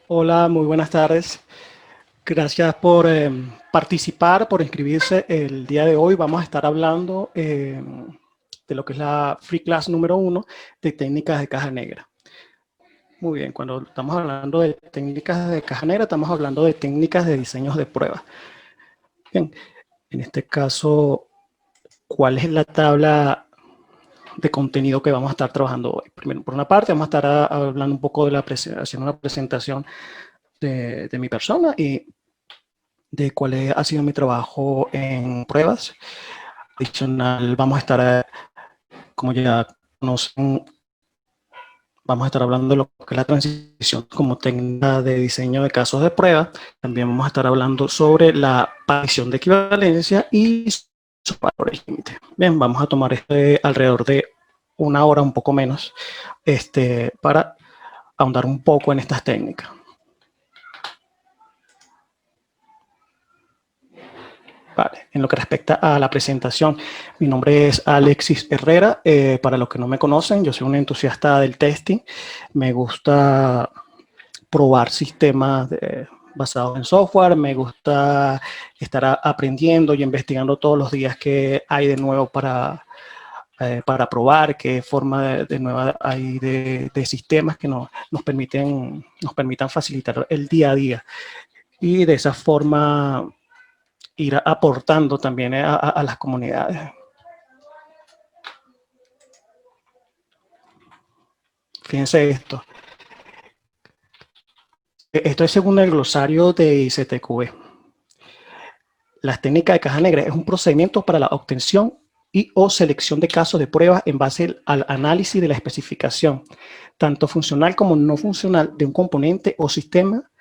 Hola, muy buenas tardes. Gracias por participar, por inscribirse. El día de hoy vamos a estar hablando de lo que es la Free Class número 1 de técnicas de caja negra. Muy bien, cuando estamos hablando de técnicas de caja negra, estamos hablando de técnicas de diseños de pruebas. Bien, en este caso, ¿cuál es la tabla de contenido que vamos a estar trabajando hoy? Primero, por una parte, vamos a estar hablando un poco de la haciendo una presentación de mi persona y de cuál ha sido mi trabajo en pruebas. Adicional, vamos a estar, como ya conocen, vamos a estar hablando de lo que es la transición como técnica de diseño de casos de prueba. También vamos a estar hablando sobre la partición de equivalencia y sus valores límite. Bien, vamos a tomar alrededor de una hora, un poco menos, para ahondar un poco en estas técnicas. Vale. En lo que respecta a la presentación, mi nombre es Alexis Herrera. Para los que no me conocen, yo soy un entusiasta del testing. Me gusta probar sistemas basados en software. Me gusta estar aprendiendo y investigando todos los días qué hay de nuevo para probar, qué forma de nueva hay de sistemas que nos permitan facilitar el día a día. Y de esa forma ir aportando también a las comunidades. Fíjense esto. Esto es según el glosario de ICTQB. Las técnicas de caja negra es un procedimiento para la obtención y o selección de casos de pruebas en base al análisis de la especificación, tanto funcional como no funcional, de un componente o sistema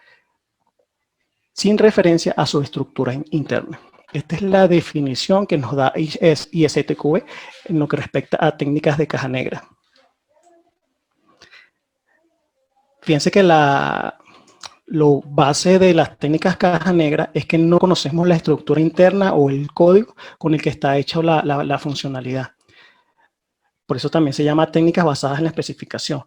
sin referencia a su estructura interna. Esta es la definición que nos da ISTQB en lo que respecta a técnicas de caja negra. Fíjense que lo base de las técnicas caja negra es que no conocemos la estructura interna o el código con el que está hecha la funcionalidad. Por eso también se llama técnicas basadas en la especificación,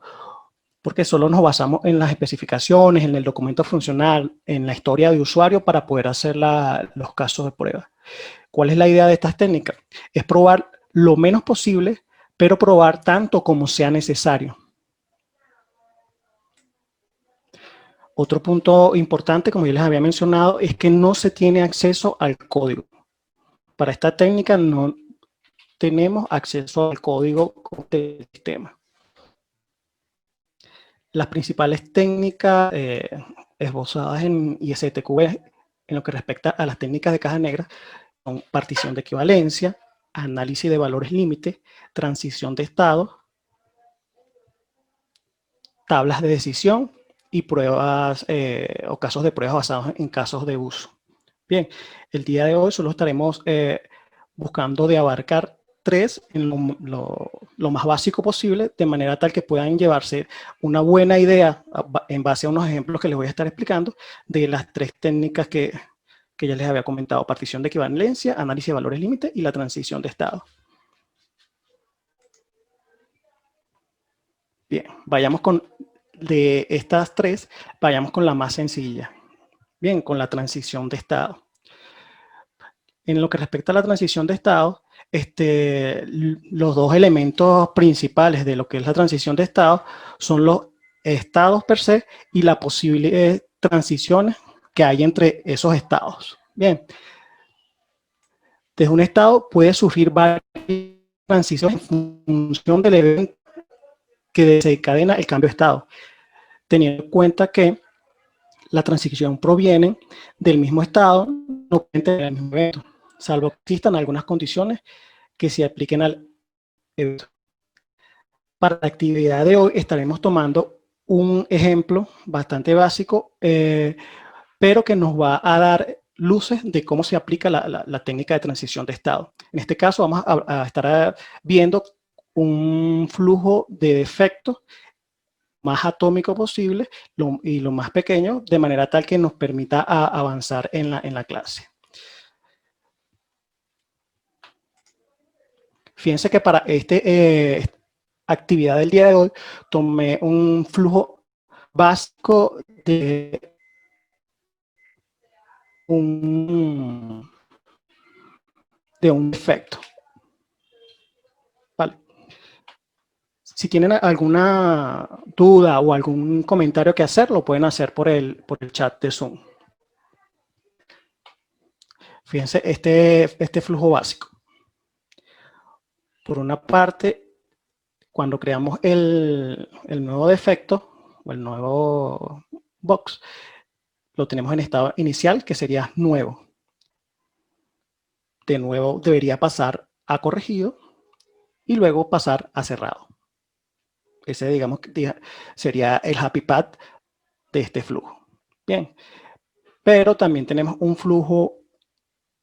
porque solo nos basamos en las especificaciones, en el documento funcional, en la historia de usuario para poder hacer los casos de prueba. ¿Cuál es la idea de estas técnicas? Es probar lo menos posible, pero probar tanto como sea necesario. Otro punto importante, como yo les había mencionado, es que no se tiene acceso al código. Para esta técnica no tenemos acceso al código del sistema. Las principales técnicas esbozadas en ISTQB en lo que respecta a las técnicas de caja negra son partición de equivalencia, análisis de valores límite, transición de estado, tablas de decisión y pruebas o casos de pruebas basados en casos de uso. Bien, el día de hoy solo estaremos buscando de abarcar tres en lo más básico posible, de manera tal que puedan llevarse una buena idea en base a unos ejemplos que les voy a estar explicando de las tres técnicas que ya les había comentado: partición de equivalencia, análisis de valores límite y la transición de estado. Bien, vayamos de estas tres, vayamos con la más sencilla. Bien, con la transición de estado. En lo que respecta a la transición de estado, los dos elementos principales de lo que es la transición de estado son los estados per se y las posibles transiciones que hay entre esos estados. Bien, desde un estado puede surgir varias transiciones en función del evento que desencadena el cambio de estado, teniendo en cuenta que la transición proviene del mismo estado, no del mismo evento, salvo que existan algunas condiciones que se apliquen al evento. Para la actividad de hoy estaremos tomando un ejemplo bastante básico, pero que nos va a dar luces de cómo se aplica la técnica de transición de estado. En este caso vamos a estar viendo un flujo de defectos más atómico posible y lo más pequeño, de manera tal que nos permita avanzar en la clase. Fíjense que para esta actividad del día de hoy tomé un flujo básico de un defecto. ¿Vale? Si tienen alguna duda o algún comentario que hacer, lo pueden hacer por el chat de Zoom. Fíjense, este flujo básico. Por una parte, cuando creamos el nuevo defecto o el nuevo box, lo tenemos en estado inicial, que sería nuevo. De nuevo debería pasar a corregido y luego pasar a cerrado. Ese, digamos, sería el happy path de este flujo. Bien, pero también tenemos un flujo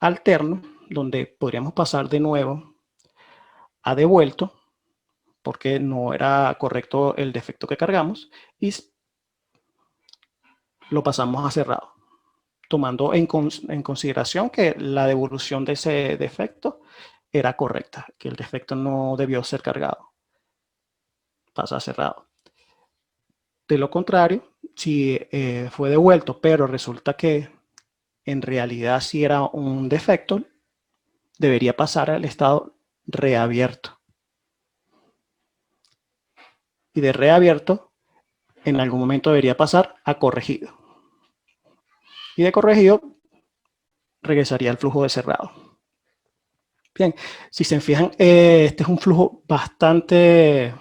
alterno donde podríamos pasar de nuevo a devuelto porque no era correcto el defecto que cargamos y lo pasamos a cerrado, tomando en consideración que la devolución de ese defecto era correcta, que el defecto no debió ser cargado. Pasa a cerrado. De lo contrario, si fue devuelto, pero resulta que en realidad sí era un defecto, debería pasar al estado reabierto. Y de reabierto, en algún momento debería pasar a corregido. Y de corregido, regresaría al flujo de cerrado. Bien, si se fijan, este es un flujo bastante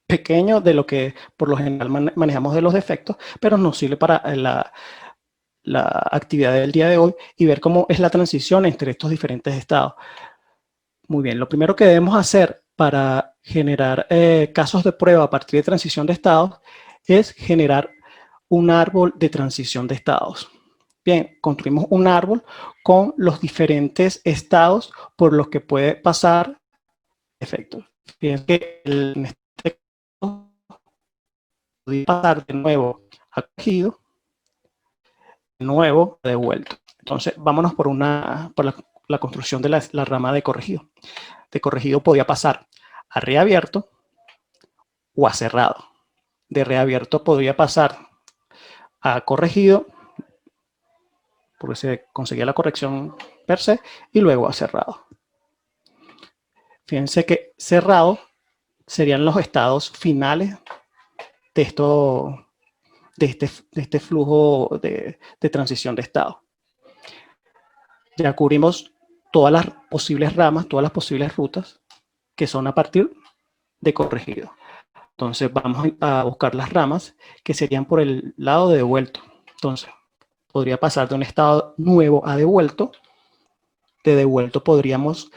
pequeño de lo que por lo general manejamos de los defectos, pero nos sirve para la actividad del día de hoy y ver cómo es la transición entre estos diferentes estados. Muy bien, lo primero que debemos hacer para generar casos de prueba a partir de transición de estados es generar un árbol de transición de estados. Bien, construimos un árbol con los diferentes estados por los que puede pasar efectos. Fíjense que en este caso podría pasar de nuevo a corregido, de nuevo devuelto. Entonces, vámonos por la construcción de la rama de corregido. De corregido podía pasar a reabierto o a cerrado. De reabierto podría pasar a corregido, porque se conseguía la corrección per se, y luego a cerrado. Fíjense que cerrado serían los estados finales de este flujo de transición de estado. Ya cubrimos todas las posibles ramas, todas las posibles rutas que son a partir de corregido. Entonces vamos a buscar las ramas que serían por el lado de devuelto. Entonces podría pasar de un estado nuevo a devuelto. De devuelto podríamos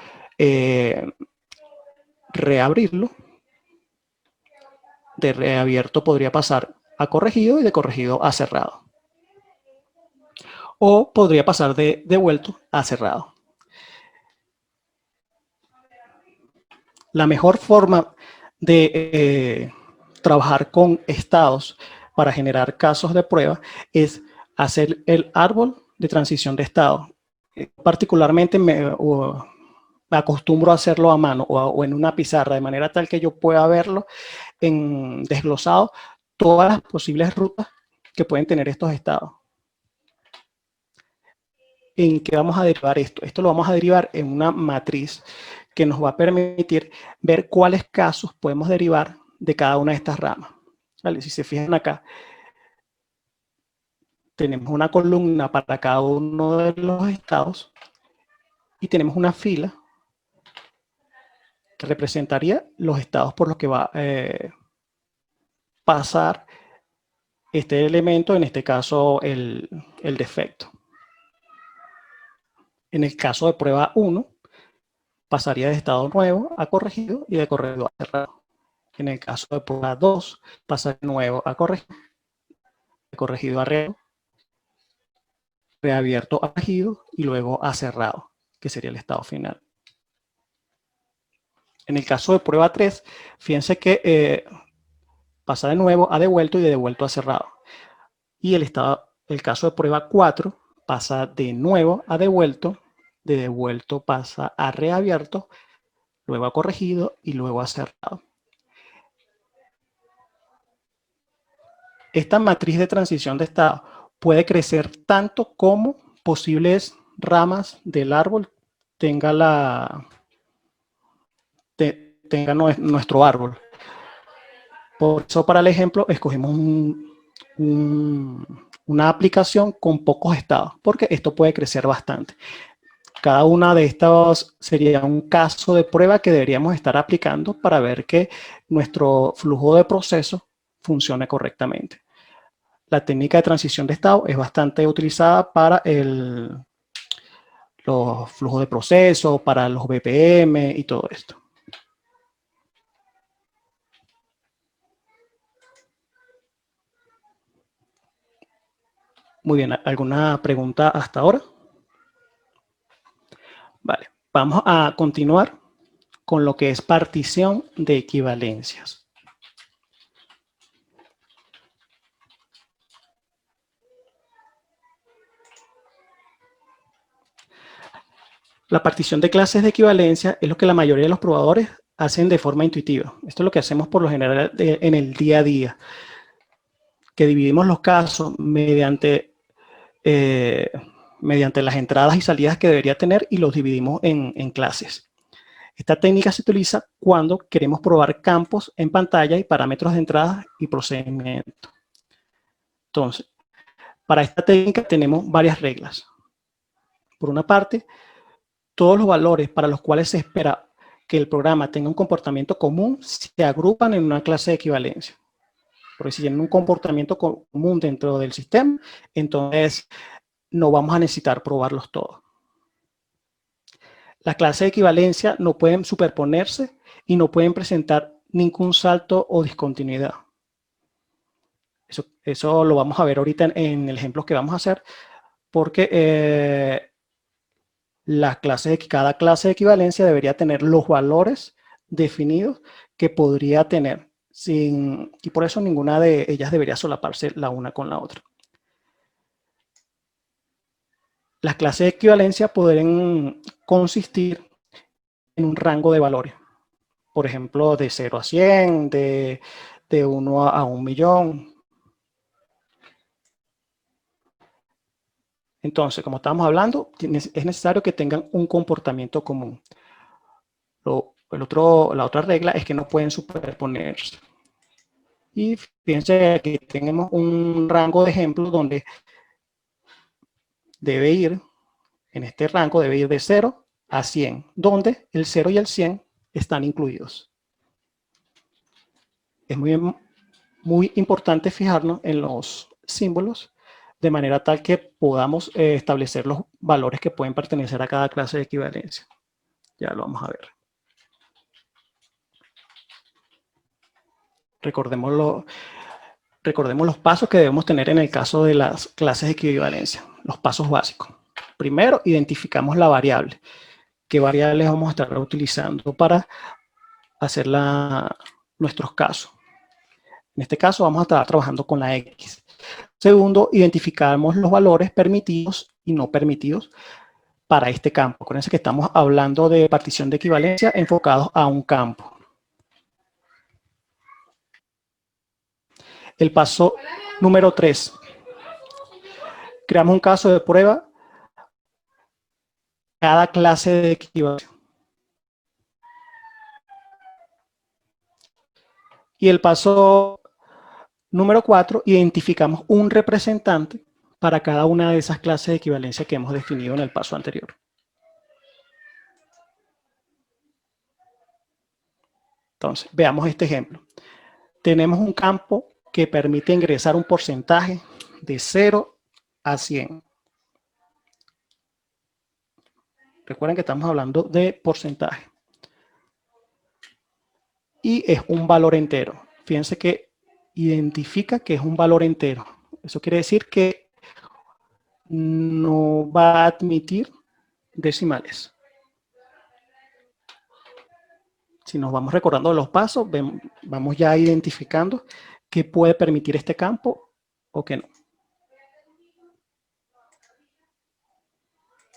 reabrirlo. De reabierto podría pasar a corregido y de corregido a cerrado. O podría pasar de devuelto a cerrado. La mejor forma de trabajar con estados para generar casos de prueba es hacer el árbol de transición de estado. Particularmente me acostumbro a hacerlo a mano o en una pizarra, de manera tal que yo pueda verlo en desglosado todas las posibles rutas que pueden tener estos estados. ¿En qué vamos a derivar esto? Esto lo vamos a derivar en una matriz que nos va a permitir ver cuáles casos podemos derivar de cada una de estas ramas. ¿Vale? Si se fijan acá, tenemos una columna para cada uno de los estados y tenemos una fila que representaría los estados por los que va a pasar este elemento, en este caso el defecto. En el caso de prueba 1, pasaría de estado nuevo a corregido y de corregido a cerrado. En el caso de prueba 2, pasa de nuevo a corregido, de corregido a reabierto a corregido y luego a cerrado, que sería el estado final. En el caso de prueba 3, fíjense que pasa de nuevo a devuelto y de devuelto a cerrado. Y el caso de prueba 4 pasa de nuevo a devuelto, de devuelto pasa a reabierto, luego a corregido y luego a cerrado. esta matriz de transición de estado puede crecer tanto como posibles ramas del árbol tenga, nuestro árbol. Por eso, para el ejemplo, escogimos una aplicación con pocos estados, porque esto puede crecer bastante. Cada una de estas sería un caso de prueba que deberíamos estar aplicando para ver que nuestro flujo de proceso funcione correctamente. La técnica de transición de estado es bastante utilizada para los flujos de proceso, para los BPM y todo esto. Muy bien, ¿alguna pregunta hasta ahora? Vale, vamos a continuar con lo que es partición de equivalencias. La partición de clases de equivalencia es lo que la mayoría de los probadores hacen de forma intuitiva. Esto es lo que hacemos por lo general en el día a día, que dividimos los casos mediante las entradas y salidas que debería tener y los dividimos en clases. Esta técnica se utiliza cuando queremos probar campos en pantalla y parámetros de entrada y procedimiento. Entonces, para esta técnica tenemos varias reglas. Por una parte, todos los valores para los cuales se espera que el programa tenga un comportamiento común se agrupan en una clase de equivalencia. Porque si tienen un comportamiento común dentro del sistema, entonces no vamos a necesitar probarlos todos. Las clases de equivalencia no pueden superponerse y no pueden presentar ningún salto o discontinuidad. Eso lo vamos a ver ahorita en el ejemplo que vamos a hacer, porque cada clase de equivalencia debería tener los valores definidos que podría tener, y por eso ninguna de ellas debería solaparse la una con la otra. Las clases de equivalencia pueden consistir en un rango de valores. Por ejemplo, de 0 a 100, de 1 a 1 millón. Entonces, como estábamos hablando, es necesario que tengan un comportamiento común. La otra regla es que no pueden superponerse. Y fíjense aquí tenemos un rango de ejemplos donde en este rango debe ir de 0 a 100, donde el 0 y el 100 están incluidos. Es muy importante fijarnos en los símbolos de manera tal que podamos establecer los valores que pueden pertenecer a cada clase de equivalencia. Ya lo vamos a ver. Recordemos los pasos que debemos tener en el caso de las clases de equivalencia, los pasos básicos. Primero, identificamos la variable. ¿Qué variables vamos a estar utilizando para hacer nuestros casos? En este caso vamos a estar trabajando con la X. Segundo, identificamos los valores permitidos y no permitidos para este campo. Acuérdense que estamos hablando de partición de equivalencia enfocados a un campo. El paso número 3. Creamos un caso de prueba cada clase de equivalencia. Y el paso número 4, identificamos un representante para cada una de esas clases de equivalencia que hemos definido en el paso anterior. Entonces, veamos este ejemplo. Tenemos un campo que permite ingresar un porcentaje de 0 a 100. Recuerden que estamos hablando de porcentaje. Y es un valor entero. Fíjense que identifica que es un valor entero. Eso quiere decir que no va a admitir decimales. Si nos vamos recordando los pasos, vamos ya identificando qué puede permitir este campo o qué no.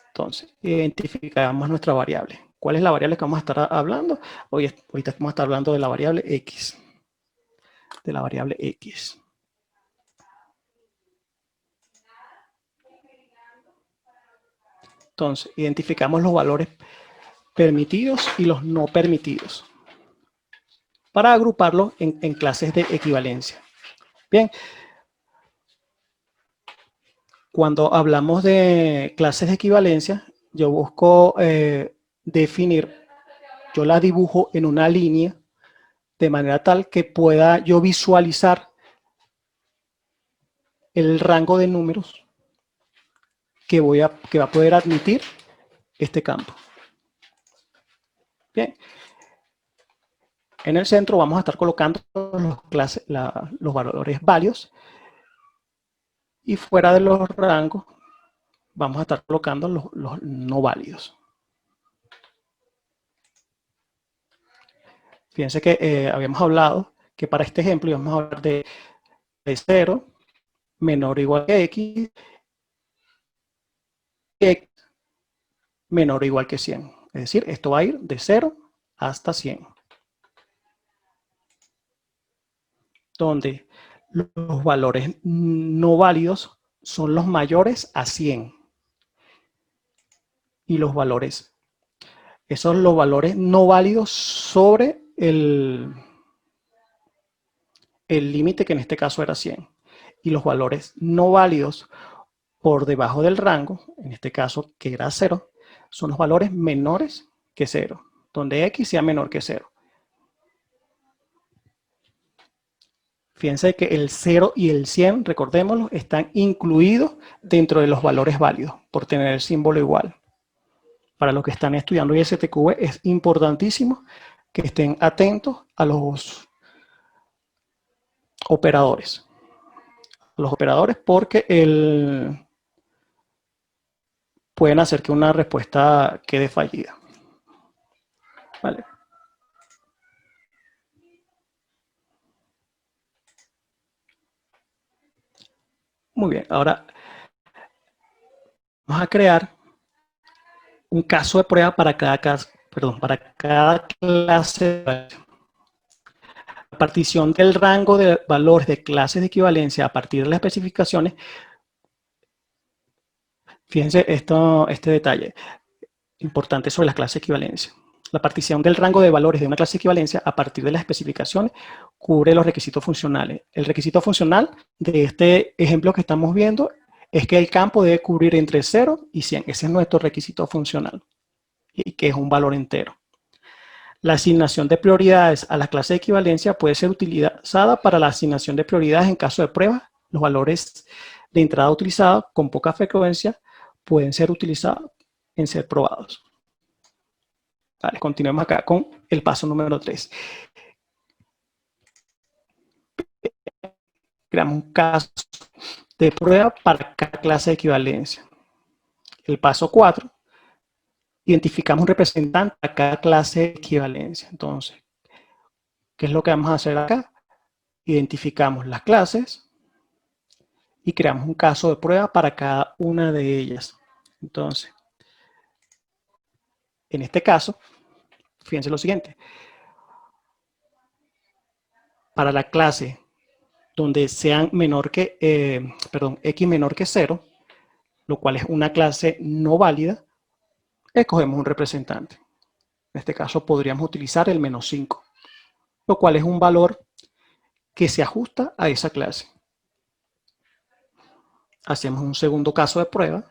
Entonces, identificamos nuestra variable. ¿Cuál es la variable que vamos a estar hablando? Ahorita vamos a estar hablando de la variable X. De la variable X. Entonces, identificamos los valores permitidos y los no permitidos para agruparlos en clases de equivalencia. Bien, cuando hablamos de clases de equivalencia, yo busco definir, yo la dibujo en una línea de manera tal que pueda yo visualizar el rango de números que va a poder admitir este campo. Bien, en el centro vamos a estar colocando los valores válidos y fuera de los rangos vamos a estar colocando los no válidos. Fíjense que habíamos hablado que para este ejemplo íbamos a hablar de 0 menor o igual que x, x menor o igual que 100. Es decir, esto va a ir de 0 hasta 100. Donde los valores no válidos son los mayores a 100. Y los valores, esos son los valores no válidos sobre el límite, que en este caso era 100. Y los valores no válidos por debajo del rango, en este caso que era 0, son los valores menores que 0, donde x sea menor que 0. Fíjense que el 0 y el 100, recordémoslo, están incluidos dentro de los valores válidos por tener el símbolo igual. Para los que están estudiando ISTQB es importantísimo que estén atentos a los operadores. Los operadores porque pueden hacer que una respuesta quede fallida. ¿Vale? Muy bien, ahora vamos a crear un caso de prueba para cada clase. La partición del rango de valores de clases de equivalencia a partir de las especificaciones. Fíjense este detalle importante sobre las clases de equivalencia. La partición del rango de valores de una clase de equivalencia a partir de las especificaciones cubre los requisitos funcionales. El requisito funcional de este ejemplo que estamos viendo es que el campo debe cubrir entre 0 y 100. Ese es nuestro requisito funcional, y que es un valor entero. La asignación de prioridades a la clase de equivalencia puede ser utilizada para la asignación de prioridades en caso de prueba. Los valores de entrada utilizados con poca frecuencia pueden ser utilizados en ser probados. Vale, continuemos acá con el paso número 3. Creamos un caso de prueba para cada clase de equivalencia. El paso 4, identificamos un representante a cada clase de equivalencia. Entonces, ¿qué es lo que vamos a hacer acá? Identificamos las clases y creamos un caso de prueba para cada una de ellas. Entonces, en este caso, fíjense lo siguiente. Para la clase donde sean x menor que 0, lo cual es una clase no válida, escogemos un representante. En este caso podríamos utilizar el -5, lo cual es un valor que se ajusta a esa clase. Hacemos un segundo caso de prueba.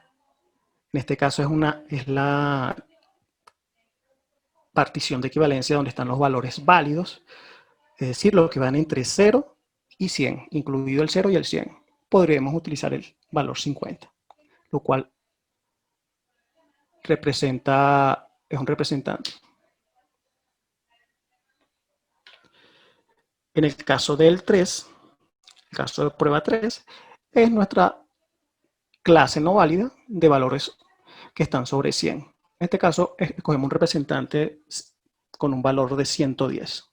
En este caso es la partición de equivalencia donde están los valores válidos, es decir, los que van entre 0 y 100, incluido el 0 y el 100. Podríamos utilizar el valor 50, lo cual es un representante. En el caso del 3, el caso de prueba 3, es nuestra clase no válida de valores que están sobre 100. En este caso, escogemos un representante con un valor de 110.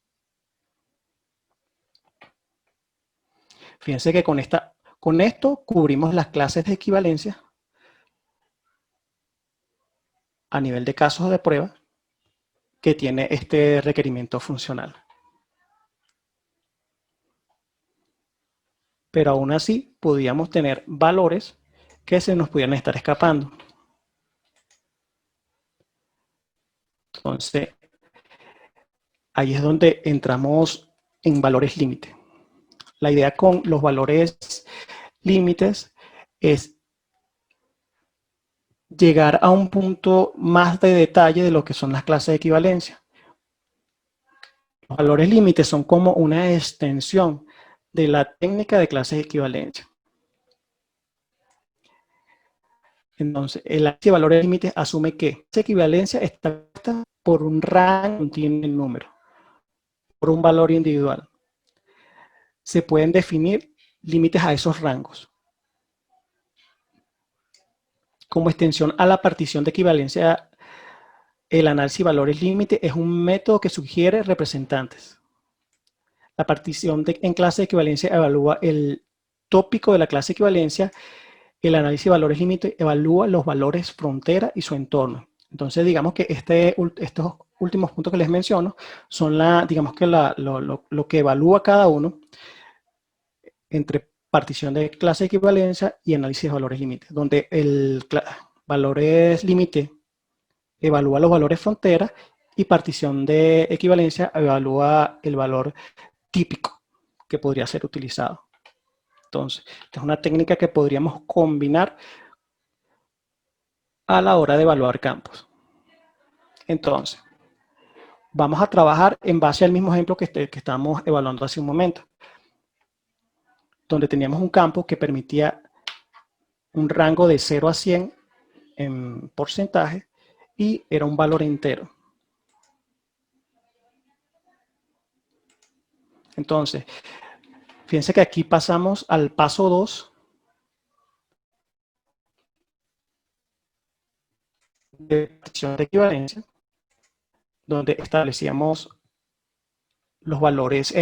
Fíjense que con esto cubrimos las clases de equivalencia a nivel de casos de prueba que tiene este requerimiento funcional. Pero aún así, podríamos tener valores que se nos pudieran estar escapando. Entonces, ahí es donde entramos en valores límite. La idea con los valores límites es llegar a un punto más de detalle de lo que son las clases de equivalencia. Los valores límites son como una extensión de la técnica de clases de equivalencia. Entonces, el análisis de valores límites asume que esa equivalencia está compuesta por un rango que contiene el número, por un valor individual. Se pueden definir límites a esos rangos. Como extensión a la partición de equivalencia, el análisis de valores límites es un método que sugiere representantes. La partición en clase de equivalencia evalúa el tópico de la clase de equivalencia. El análisis de valores límite evalúa los valores frontera y su entorno. Entonces, digamos que estos últimos puntos que les menciono son lo que evalúa cada uno entre partición de clase de equivalencia y análisis de valores límite, donde el valores límite evalúa los valores frontera y partición de equivalencia evalúa el valor típico que podría ser utilizado. Entonces, esta es una técnica que podríamos combinar a la hora de evaluar campos. Entonces, vamos a trabajar en base al mismo ejemplo que estábamos evaluando hace un momento, donde teníamos un campo que permitía un rango de 0 a 100 en porcentaje y era un valor entero. Entonces, fíjense que aquí pasamos al paso 2 de partición de equivalencia, donde establecíamos los valores,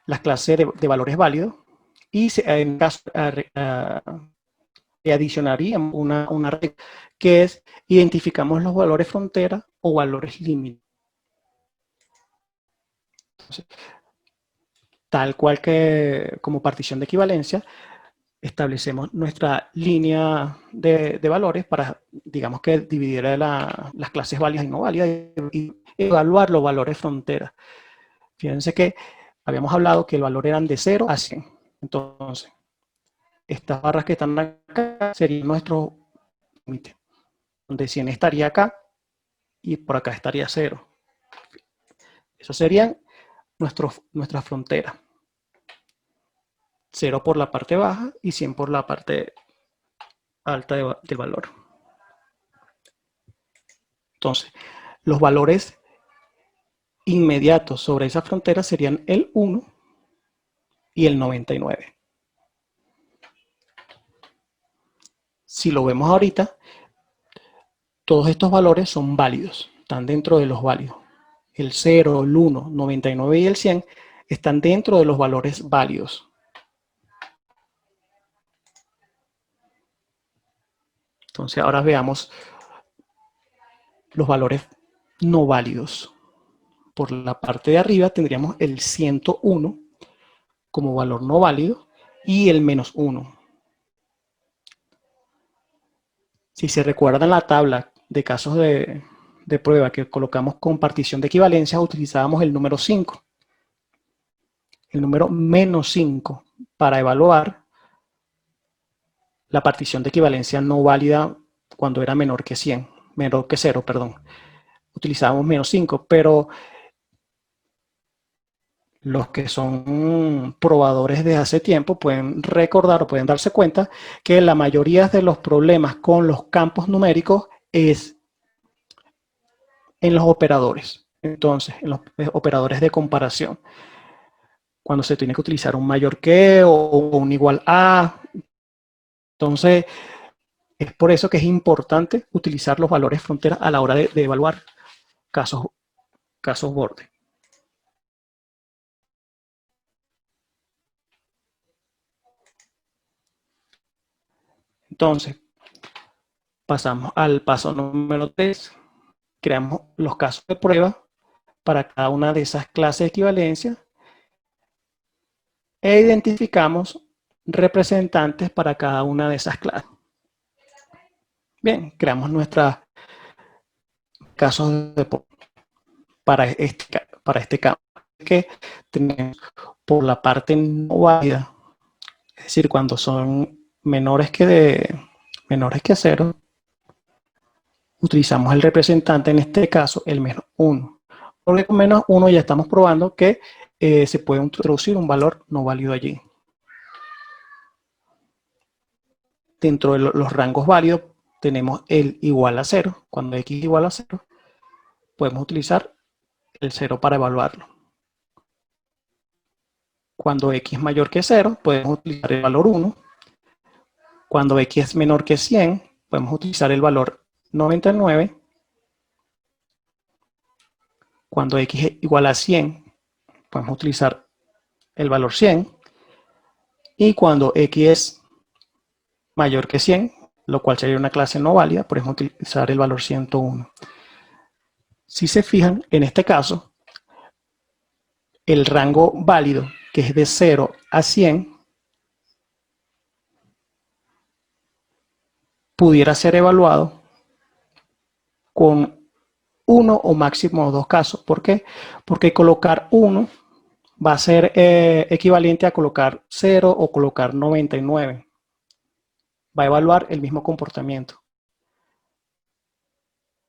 las clases de valores válidos, y en caso adicionaríamos una regla que es identificamos los valores frontera o valores límite. Tal cual que como partición de equivalencia, establecemos nuestra línea de valores para, digamos que dividir las clases válidas y no válidas y evaluar los valores frontera. Fíjense que habíamos hablado que el valor eran de 0 a 100. Entonces, estas barras que están acá serían nuestro límite, donde 100 estaría acá y por acá estaría 0. Eso serían nuestra frontera. 0 por la parte baja y 100 por la parte alta del valor. Entonces, los valores inmediatos sobre esa frontera serían el 1 y el 99. Si lo vemos ahorita, todos estos valores son válidos, están dentro de los válidos. El 0, el 1, 99 y el 100 están dentro de los valores válidos. Entonces ahora veamos los valores no válidos. Por la parte de arriba tendríamos el 101 como valor no válido y el -1. Si se recuerdan la tabla de casos de prueba que colocamos con partición de equivalencia, utilizábamos el número 5. El número -5 para evaluar la partición de equivalencia no válida cuando era menor que 0, perdón. Utilizábamos -5, pero los que son probadores de hace tiempo pueden recordar o pueden darse cuenta que la mayoría de los problemas con los campos numéricos es en los operadores. Entonces, en los operadores de comparación. Cuando se tiene que utilizar un mayor que o un igual a. Entonces, es por eso que es importante utilizar los valores frontera a la hora de evaluar casos borde. Entonces, pasamos al paso número 3. Creamos los casos de prueba para cada una de esas clases de equivalencia e identificamos representantes para cada una de esas clases. Bien, creamos nuestra casos para este campo que tenemos por la parte no válida, es decir, cuando son menores que 0, utilizamos el representante, en este caso el -1, porque con -1 ya estamos probando que se puede introducir un valor no válido allí. Dentro de los rangos válidos tenemos el igual a 0. Cuando x igual a 0, podemos utilizar el 0 para evaluarlo. Cuando x es mayor que 0, podemos utilizar el valor 1. Cuando x es menor que 100, podemos utilizar el valor 99. Cuando x es igual a 100, podemos utilizar el valor 100. Y cuando x es mayor que 100, lo cual sería una clase no válida, podemos utilizar el valor 101. Si se fijan, en este caso, el rango válido, que es de 0 a 100, pudiera ser evaluado con uno o máximo 2 casos. ¿Por qué? Porque colocar 1 va a ser equivalente a colocar 0 o colocar 99. Va a evaluar el mismo comportamiento.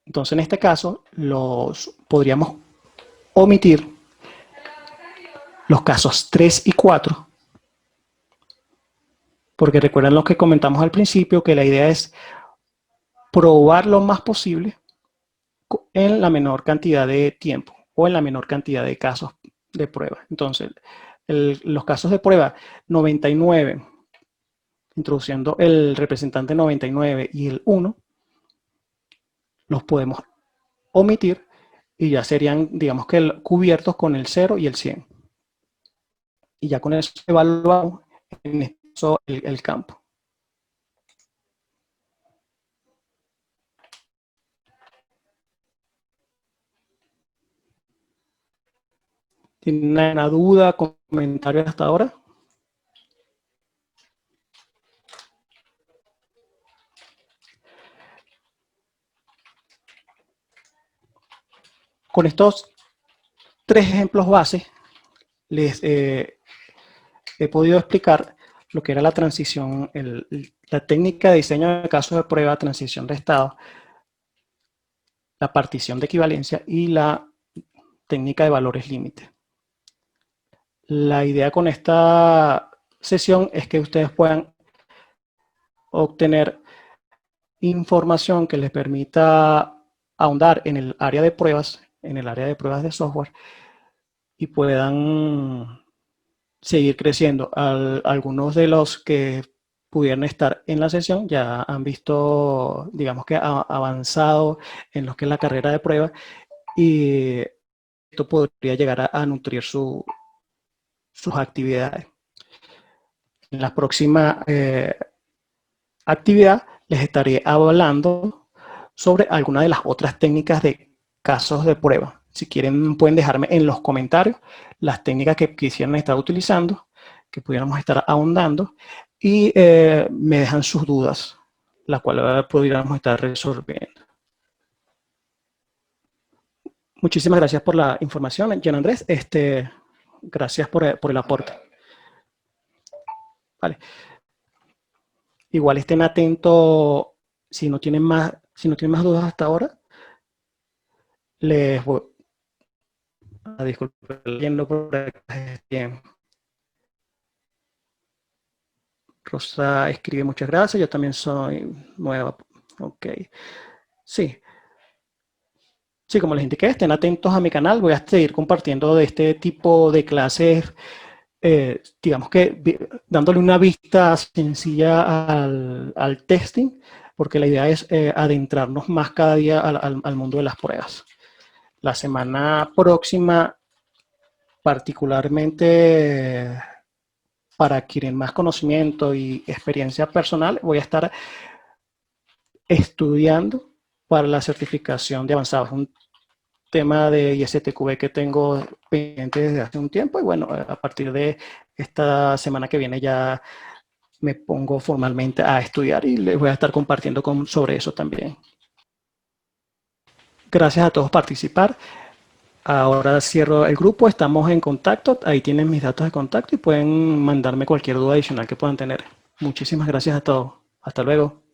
Entonces, en este caso, podríamos omitir los casos 3 y 4, porque recuerden lo que comentamos al principio, que la idea es probar lo más posible en la menor cantidad de tiempo o en la menor cantidad de casos de prueba. Entonces, los casos de prueba 99, introduciendo el representante 99 y el 1, los podemos omitir y ya serían, digamos que cubiertos con el 0 y el 100. Y ya con eso evaluamos en eso el campo. ¿Tienen una duda, comentario hasta ahora? Con estos 3 ejemplos base, les he podido explicar lo que era la transición, la técnica de diseño de casos de prueba, transición de estado, la partición de equivalencia y la técnica de valores límite. La idea con esta sesión es que ustedes puedan obtener información que les permita ahondar en el área de pruebas, de software, y puedan seguir creciendo. Algunos de los que pudieran estar en la sesión ya han visto, digamos que avanzado en lo que es la carrera de prueba, y esto podría llegar a nutrir sus actividades. En la próxima actividad les estaré hablando sobre algunas de las otras técnicas de casos de prueba. Si quieren, pueden dejarme en los comentarios las técnicas que quisieran estar utilizando, que pudiéramos estar ahondando, y me dejan sus dudas, las cuales pudiéramos estar resolviendo. Muchísimas gracias por la información, Gian Andrés. Gracias por el aporte. Vale. Igual estén atentos, si no tienen más dudas hasta ahora, les voy a disculpar leyendo por aquí. Rosa escribe muchas gracias, yo también soy nueva. Ok. Sí. Sí, como les indiqué, estén atentos a mi canal. Voy a seguir compartiendo de este tipo de clases, digamos que dándole una vista sencilla al testing, porque la idea es adentrarnos más cada día al mundo de las pruebas. La semana próxima, particularmente para adquirir más conocimiento y experiencia personal, voy a estar estudiando para la certificación de avanzado. Es un tema de ISTQB que tengo pendiente desde hace un tiempo, y bueno, a partir de esta semana que viene ya me pongo formalmente a estudiar y les voy a estar compartiendo sobre eso también. gracias a todos por participar. Ahora cierro el grupo, estamos en contacto, ahí tienen mis datos de contacto y pueden mandarme cualquier duda adicional que puedan tener. Muchísimas gracias a todos. Hasta luego.